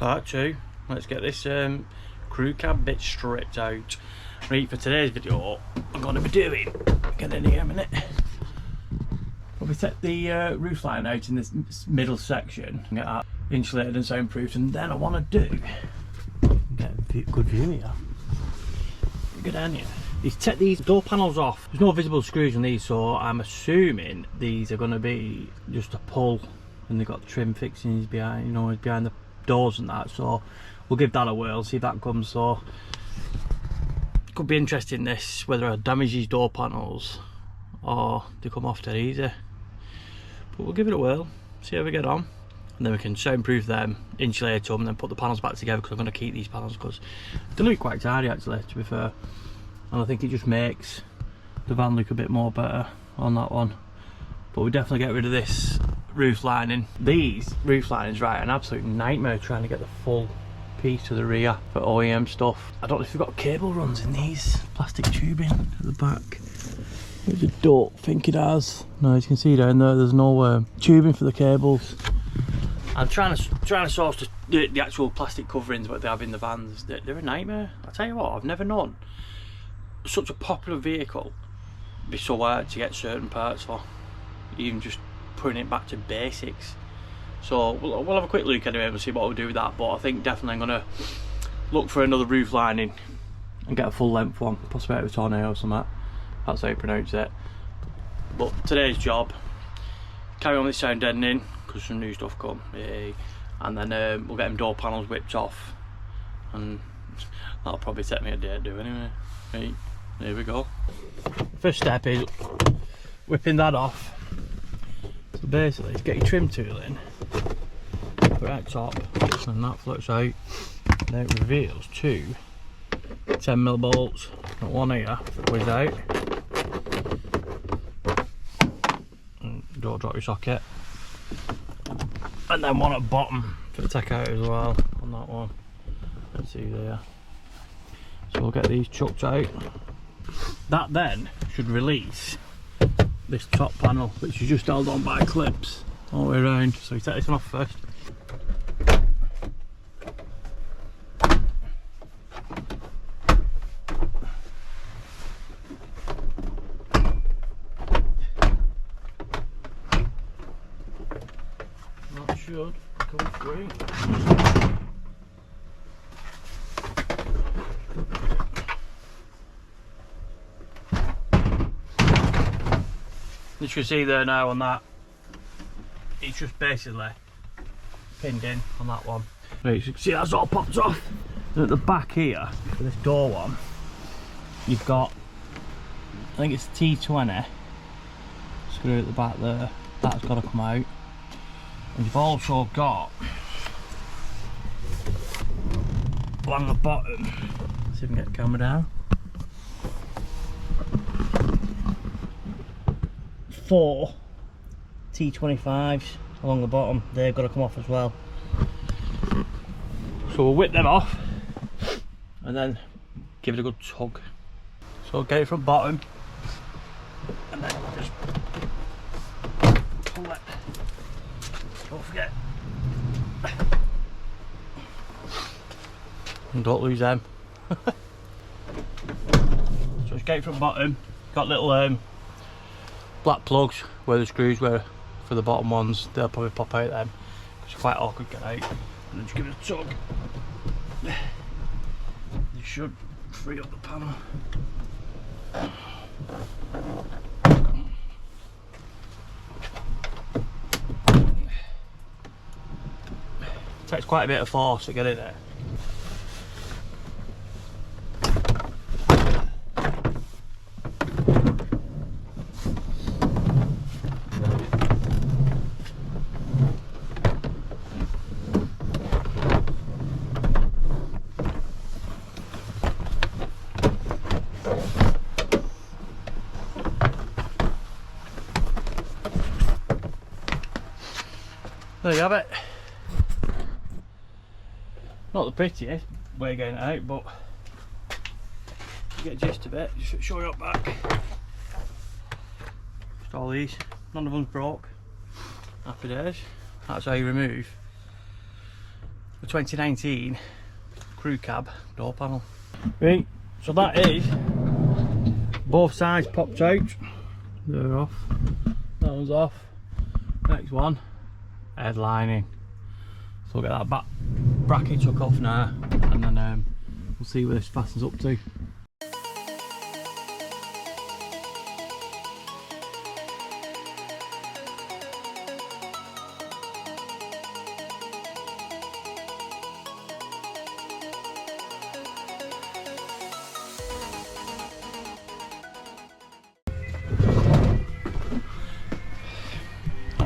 Part 2. Let's get this crew cab bit stripped out. Right, for today's video, I'm going to be doing, get in here a minute. We'll set the roof line out in this middle section, get that insulated and soundproofed, and then I want to get a good view here. Go down here. He's take these door panels off. There's no visible screws on these, so I'm assuming these are going to be just a pull, and they've got trim fixings behind, you know, behind the doors and that. So we'll give that a whirl, see if that comes. So could be interesting this, whether I damage these door panels or they come off dead easy. But we'll give it a whirl, see how we get on, and then we can soundproof them, insulate them, and then put the panels back together, because I'm going to keep these panels because they're going to be quite tidy actually, to be fair. And I think it just makes the van look a bit more better on that one. But we definitely get rid of this roof lining. These roof linings, right, an absolute nightmare trying to get the full piece to the rear for OEM stuff. I don't know if you've got cable runs in these plastic tubing at the back. I don't think it has. No, as you can see down there, there's no tubing for the cables. I'm trying to source the actual plastic coverings what they have in the vans. They're a nightmare. I tell you what, I've never known such a popular vehicle be so hard to get certain parts for, even just putting it back to basics. So we'll have a quick look anyway and see what we'll do with that. But I think definitely I'm gonna look for another roof lining and get a full length one, possibly out of a Tornado or something. That's how you pronounce it. But today's job, carry on with sound deadening because some new stuff come, yay. And then we'll get them door panels whipped off, and that'll probably take me a day to do anyway. Right, there we go. First step is whipping that off. So basically, get your trim tool in, put it at top, and that floats out. Then it reveals two 10mm bolts. Got one here, whiz out. And don't drop your socket. And then one at the bottom for the take out as well on that one. Let's see there. So we'll get these chucked out. That then should release this top panel, which is just held on by clips all the way around. So you take this one off first. That should come free. You can see there now on that, it's just basically pinned in on that one. Right, so you can see that's all popped off. And at the back here, for this door one, you've got, I think it's T20 screw at the back there, that's got to come out. And you've also got, along the bottom, let's see if we can get the camera down, 4 T25s along the bottom. They've got to come off as well. So we'll whip them off and then give it a good tug. So we'll get it from bottom and then just pull it. Don't forget. And don't lose them. So just get it from bottom. Got little black plugs where the screws were for the bottom ones. They'll probably pop out then, it's quite awkward to get out. And then just give it a tug. You should free up the panel. It takes quite a bit of force to get in there. There you have it. Not the prettiest way of getting it out, but you get the gist of it. Just show you up back. Just all these. None of them's broke. Happy days. That's how you remove the 2019 crew cab door panel. Right, so that is both sides popped out. They're off. That one's off. Next one, headlining. So we'll get that back bracket took off now, and then we'll see where this fastens up to.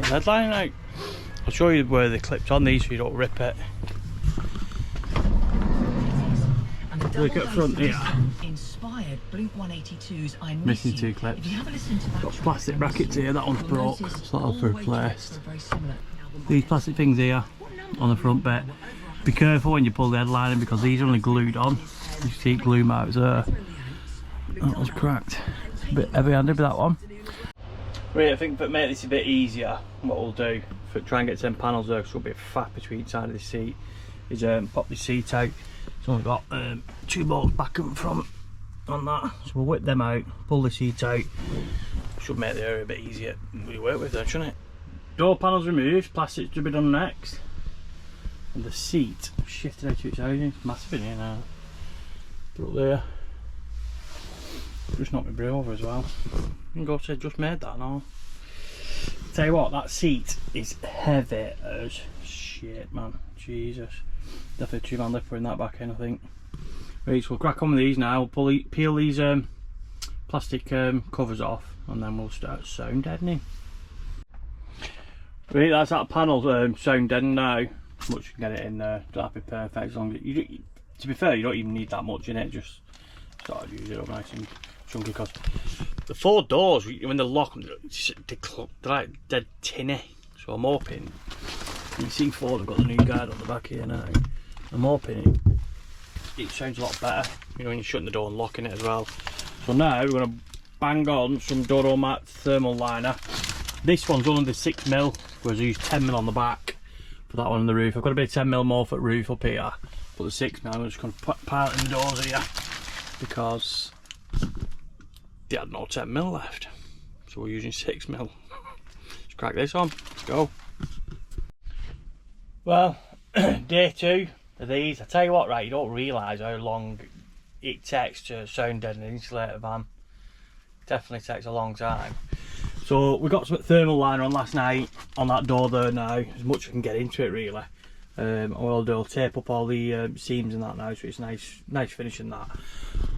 Headline out. I'll show you where they clipped on these so you don't rip it. Look at front here. Inspired Blink 182's missing two clips. Got plastic brackets here, that one's broke, so that'll be replaced. These plastic things here on the front bit. Be careful when you pull the headlining because these are only glued on. You see glue marks there. That one's cracked. A bit heavy handed with that one. Right, I think to make this a bit easier, what we'll do, for try and get 10 panels there, because there'll be a fat between each side of the seat, is pop the seat out. So we've got 2 bolts back and front on that, so we'll whip them out, pull the seat out. Should make the area a bit easier to work with there, shouldn't it? Door panels removed, plastic to be done next. And the seat shifted out to its own, it's massive in here now. Put it there. Just knocked my brie over as well. You can go say just made that now. Tell you what, that seat is heavy as shit, man. Jesus. Definitely 2-man lifter in that back end, I think. Right, so we'll crack on with these now. We'll peel these plastic covers off, and then we'll start sound deadening. Right, that's that panel sound deadened now. Much you can get it in there. Don't have to be perfect as long as you. To be fair, you don't even need that much in it. Just sort of use it up nice and chunky, because the 4 doors, when they lock them, they're like dead tinny. So I'm hoping, you see Ford have got the new guard on the back here now. I'm hoping it sounds a lot better, you know, when you're shutting the door and locking it as well. So now we're going to bang on some Dodo Mat thermal liner. This one's only the 6mm, whereas I used 10mm on the back for that one on the roof. I've got a bit of 10mm more for the roof up here, but the 6mm, I'm just going to pile it in the doors here because they had no 10mm left, so we're using 6mm. Let's crack this on, let's go. Well, day 2 of these. I tell you what, right, you don't realise how long it takes to sound deaden an insulator van. Definitely takes a long time. So we got some thermal liner on last night on that door there now, as much as I can get into it really. What I'll do, I'll tape up all the seams and that now, so it's nice finishing that.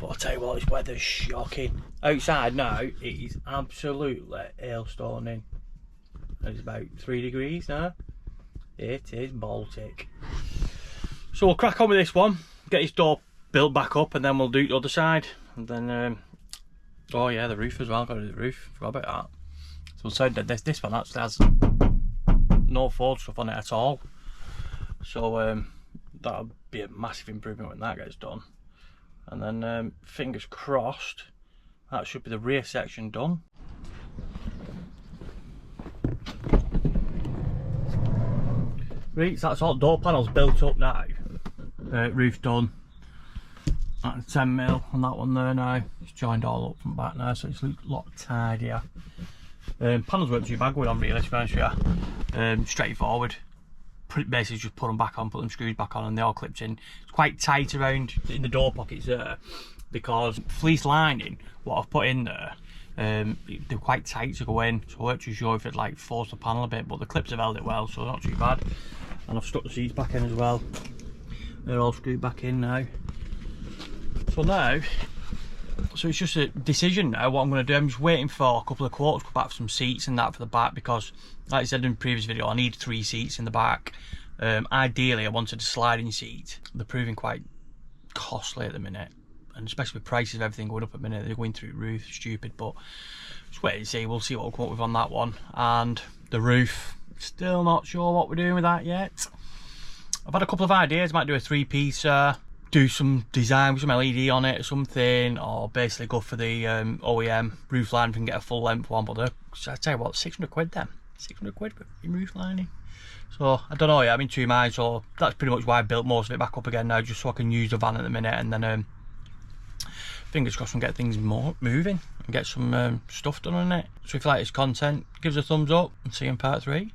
But I'll tell you what, this weather's shocking. Outside now, it is absolutely hailstoning. It's about 3 degrees now. It is Baltic. So we'll crack on with this one, get this door built back up, and then we'll do the other side. And then, oh yeah, the roof as well, got to do the roof, forgot about that. So we'll sound that this one actually has no Ford stuff on it at all. So that'll be a massive improvement when that gets done. And then fingers crossed, that should be the rear section done. Right, so that's all door panels built up now. Roof done. That's 10mm on that one there now. It's joined all up from back now, so it's a lot tidier. Panels weren't too bad going on really, to be honest with you. Straightforward. Basically just put them back on, put them screws back on, and they all clipped in. It's quite tight around in the door pockets there, because fleece lining, what I've put in there, they're quite tight to go in, so I weren't too sure if it'd like force the panel a bit, but the clips have held it well, so not too bad. And I've stuck the seats back in as well. They're all screwed back in now. So it's just a decision now what I'm going to do. I'm just waiting for a couple of quotes to come back for some seats and that for the back, because like I said in the previous video, I need 3 seats in the back. Ideally I wanted a sliding seat. They're proving quite costly at the minute, and especially with prices of everything going up at the minute, they're going through the roof, stupid. But just wait and see, we'll see what we'll come up with on that one. And the roof, still not sure what we're doing with that yet. I've had a couple of ideas, might do a 3-piece, do some design with some LED on it or something, or basically go for the OEM roof line and get a full length one. But I tell you what, 600 quid then. 600 quid for roof lining. So I don't know yet, I'm in 2 minds, so that's pretty much why I built most of it back up again now, just so I can use the van at the minute, and then fingers crossed and get things more moving and get some stuff done on it. So if you like this content, give us a thumbs up and see you in part 3.